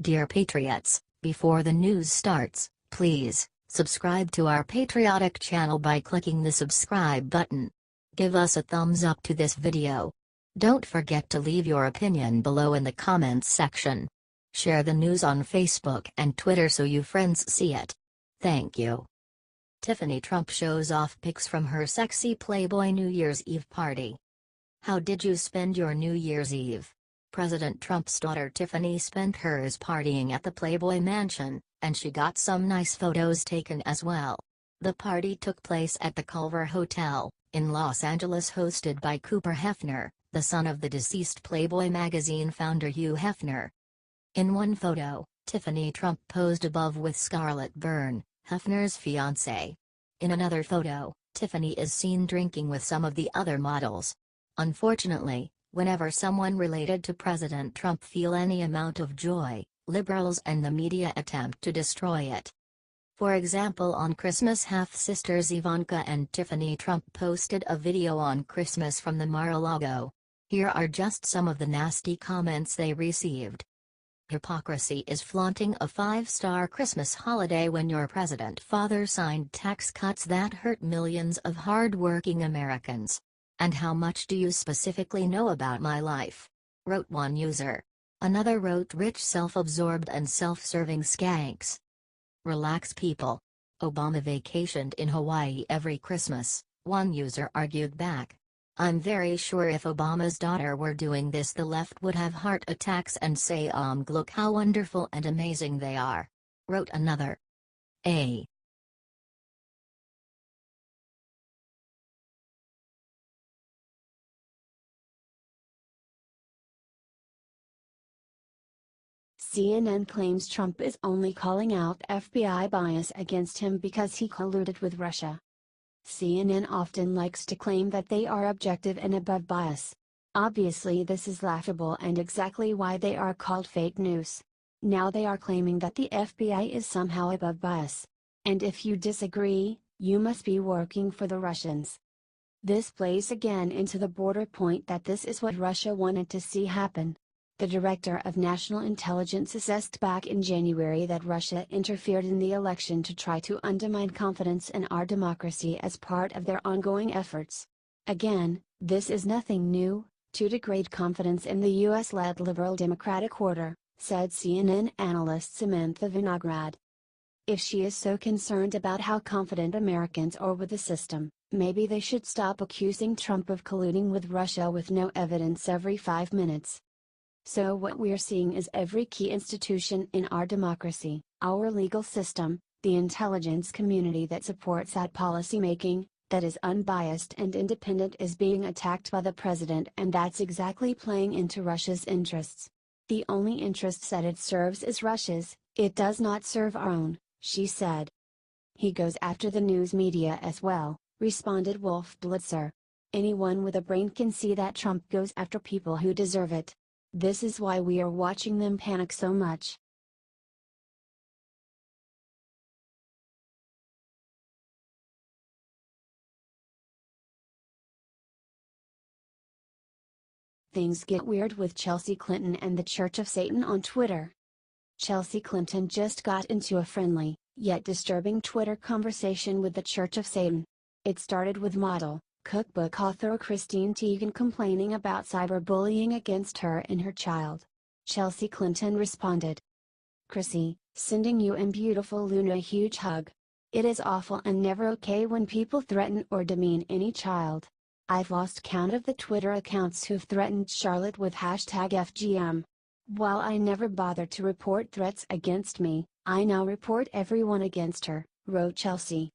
Dear Patriots, before the news starts, please subscribe to our patriotic channel by clicking the subscribe button. Give us a thumbs up to this video. Don't forget to leave your opinion below in the comments section. Share the news on Facebook and Twitter so you friends see it. Thank you. Tiffany Trump shows off pics from her sexy Playboy New Year's Eve party. How did you spend your New Year's Eve? President Trump's daughter Tiffany spent hers partying at the Playboy mansion, and she got some nice photos taken as well. The party took place at the Culver Hotel, in Los Angeles, hosted by Cooper Hefner, the son of the deceased Playboy magazine founder Hugh Hefner. In one photo, Tiffany Trump posed above with Scarlett Byrne, Hefner's fiancee. In another photo, Tiffany is seen drinking with some of the other models. Unfortunately, whenever someone related to President Trump feel any amount of joy, liberals and the media attempt to destroy it. For example, on Christmas, half-sisters Ivanka and Tiffany Trump posted a video on Christmas from the Mar-A-Lago. Here are just some of the nasty comments they received. Hypocrisy is flaunting a 5-star Christmas holiday when your president father signed tax cuts that hurt millions of hard-working Americans. And how much do you specifically know about my life? Wrote one user. Another wrote, rich, self-absorbed and self-serving skanks. Relax, people. Obama vacationed in Hawaii every Christmas, one user argued back. I'm very sure if Obama's daughter were doing this, the left would have heart attacks and say, look how wonderful and amazing they are. Wrote another. CNN claims Trump is only calling out FBI bias against him because he colluded with Russia. CNN often likes to claim that they are objective and above bias. Obviously, this is laughable and exactly why they are called fake news. Now they are claiming that the FBI is somehow above bias. And if you disagree, you must be working for the Russians. This plays again into the broader point that this is what Russia wanted to see happen. The Director of National Intelligence assessed back in January that Russia interfered in the election to try to undermine confidence in our democracy as part of their ongoing efforts. Again, this is nothing new, to degrade confidence in the US-led liberal democratic order, said CNN analyst Samantha Vinograd. If she is so concerned about how confident Americans are with the system, maybe they should stop accusing Trump of colluding with Russia with no evidence every 5 minutes. So what we're seeing is every key institution in our democracy, our legal system, the intelligence community that supports that policy making, that is unbiased and independent, is being attacked by the president, and that's exactly playing into Russia's interests. The only interests that it serves is Russia's, it does not serve our own, she said. He goes after the news media as well, responded Wolf Blitzer. Anyone with a brain can see that Trump goes after people who deserve it. This is why we are watching them panic so much. Things get weird with Chelsea Clinton and the Church of Satan on Twitter. Chelsea Clinton just got into a friendly, yet disturbing Twitter conversation with the Church of Satan. It started with model, cookbook author Christine Teigen complaining about cyberbullying against her and her child. Chelsea Clinton responded. Chrissy, sending you and beautiful Luna a huge hug. It is awful and never okay when people threaten or demean any child. I've lost count of the Twitter accounts who've threatened Charlotte with #FGM. While I never bothered to report threats against me, I now report everyone against her, wrote Chelsea.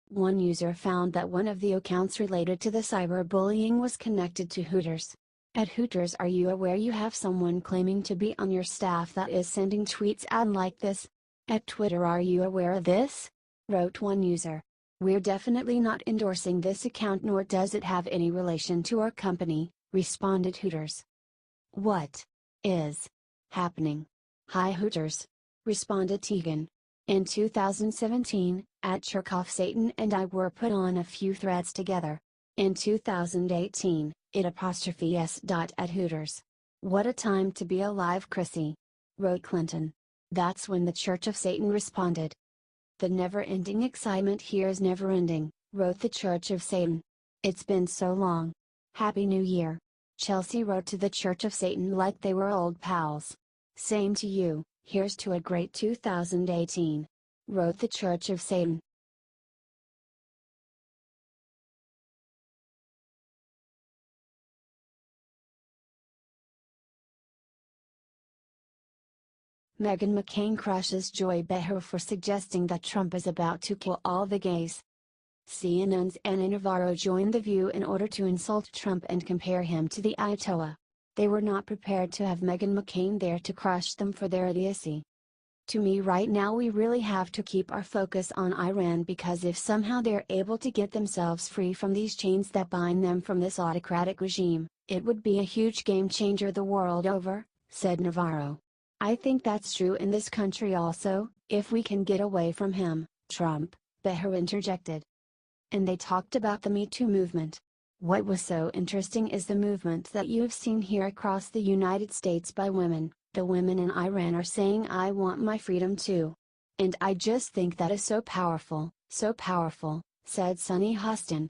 One user found that one of the accounts related to the cyberbullying was connected to Hooters. At Hooters, are you aware you have someone claiming to be on your staff that is sending tweets out like this? At Twitter, are you aware of this? Wrote one user. We're definitely not endorsing this account, nor does it have any relation to our company, responded Hooters. What is happening? Hi Hooters, responded Teigen. In 2017, at Cherkoff, Satan and I were put on a few threads together. In 2018, it''s. At Hooters. What a time to be alive, Chrissy, wrote Clinton. That's when the Church of Satan responded. The never-ending excitement here is never-ending, wrote the Church of Satan. It's been so long. Happy New Year. Chelsea wrote to the Church of Satan like they were old pals. Same to you, here's to a great 2018. Wrote the Church of Satan. Meghan McCain crushes Joy Behar for suggesting that Trump is about to kill all the gays. CNN's Ana Navarro joined The View in order to insult Trump and compare him to the Ayatollah. They were not prepared to have Meghan McCain there to crush them for their idiocy. To me right now we really have to keep our focus on Iran, because if somehow they're able to get themselves free from these chains that bind them from this autocratic regime, it would be a huge game changer the world over, said Navarro. I think that's true in this country also, if we can get away from him, Trump, Behar interjected. And they talked about the Me Too movement. What was so interesting is the movement that you have seen here across the United States by women. The women in Iran are saying I want my freedom too. And I just think that is so powerful, said Sunny Hostin.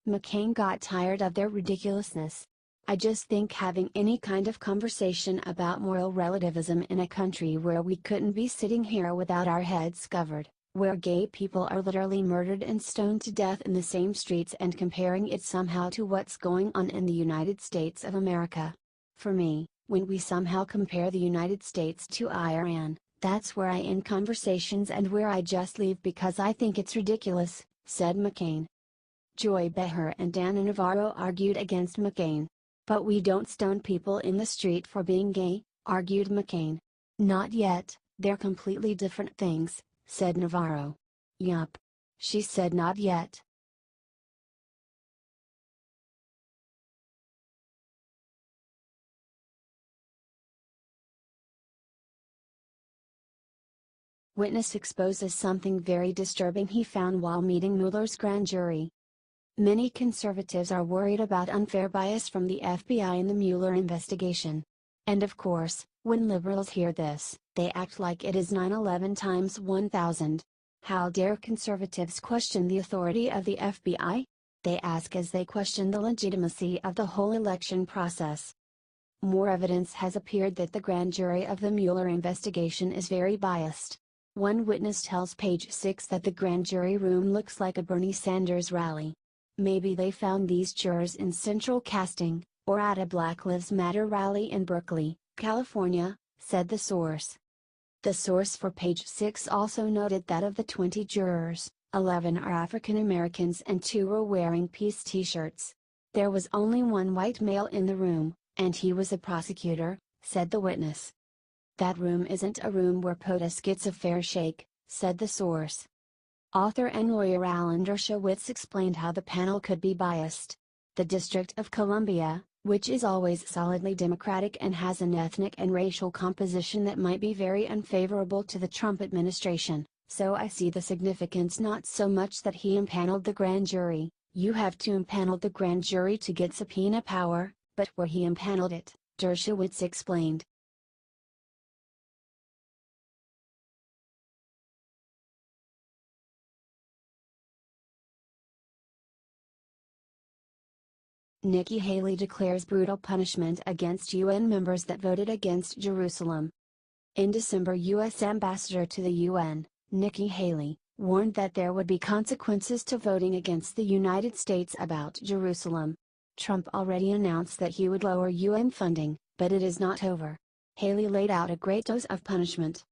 McCain got tired of their ridiculousness. I just think having any kind of conversation about moral relativism in a country where we couldn't be sitting here without our heads covered, where gay people are literally murdered and stoned to death in the same streets, and comparing it somehow to what's going on in the United States of America. For me, when we somehow compare the United States to Iran, that's where I end conversations and where I just leave because I think it's ridiculous, said McCain. Joy Behar and Ana Navarro argued against McCain. But we don't stone people in the street for being gay, argued McCain. Not yet, they're completely different things, said Navarro. Yup. She said not yet. Witness exposes something very disturbing he found while meeting Mueller's grand jury. Many conservatives are worried about unfair bias from the FBI in the Mueller investigation. And of course, when liberals hear this, they act like it is 9/11 times 1000. How dare conservatives question the authority of the FBI? They ask as they question the legitimacy of the whole election process. More evidence has appeared that the grand jury of the Mueller investigation is very biased. One witness tells Page 6 that the grand jury room looks like a Bernie Sanders rally. Maybe they found these jurors in central casting, or at a Black Lives Matter rally in Berkeley, California, said the source. The source for Page 6 also noted that of the 20 jurors, 11 are African Americans and 2 were wearing peace t-shirts. There was only one white male in the room, and he was a prosecutor, said the witness. That room isn't a room where POTUS gets a fair shake, said the source. Author and lawyer Alan Dershowitz explained how the panel could be biased. The District of Columbia, which is always solidly Democratic and has an ethnic and racial composition that might be very unfavorable to the Trump administration, so I see the significance not so much that he impaneled the grand jury. You have to impanel the grand jury to get subpoena power, but where he impaneled it, Dershowitz explained. Nikki Haley declares brutal punishment against UN members that voted against Jerusalem. In December, U.S. Ambassador to the UN, Nikki Haley, warned that there would be consequences to voting against the United States about Jerusalem. Trump already announced that he would lower UN funding, but it is not over. Haley laid out a great dose of punishment.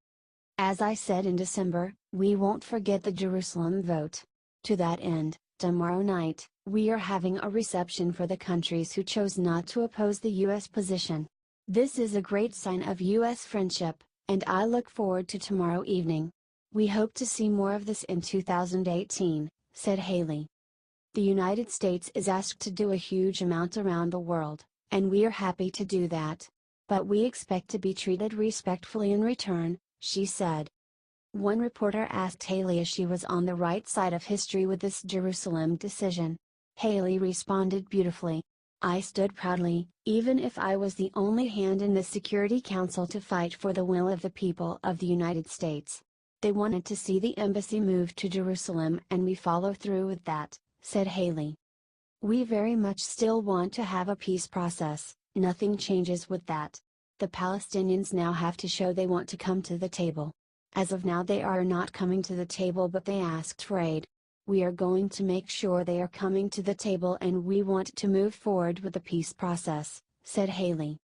As I said in December, we won't forget the Jerusalem vote. To that end, tomorrow night, we are having a reception for the countries who chose not to oppose the U.S. position. This is a great sign of U.S. friendship, and I look forward to tomorrow evening. We hope to see more of this in 2018, said Haley. The United States is asked to do a huge amount around the world, and we are happy to do that. But we expect to be treated respectfully in return, she said. One reporter asked Haley if she was on the right side of history with this Jerusalem decision. Haley responded beautifully. I stood proudly, even if I was the only hand in the Security Council to fight for the will of the people of the United States. They wanted to see the embassy move to Jerusalem and we follow through with that," said Haley. "We very much still want to have a peace process, nothing changes with that. The Palestinians now have to show they want to come to the table. As of now they are not coming to the table but they asked for aid. We are going to make sure they are coming to the table and we want to move forward with the peace process," said Haley.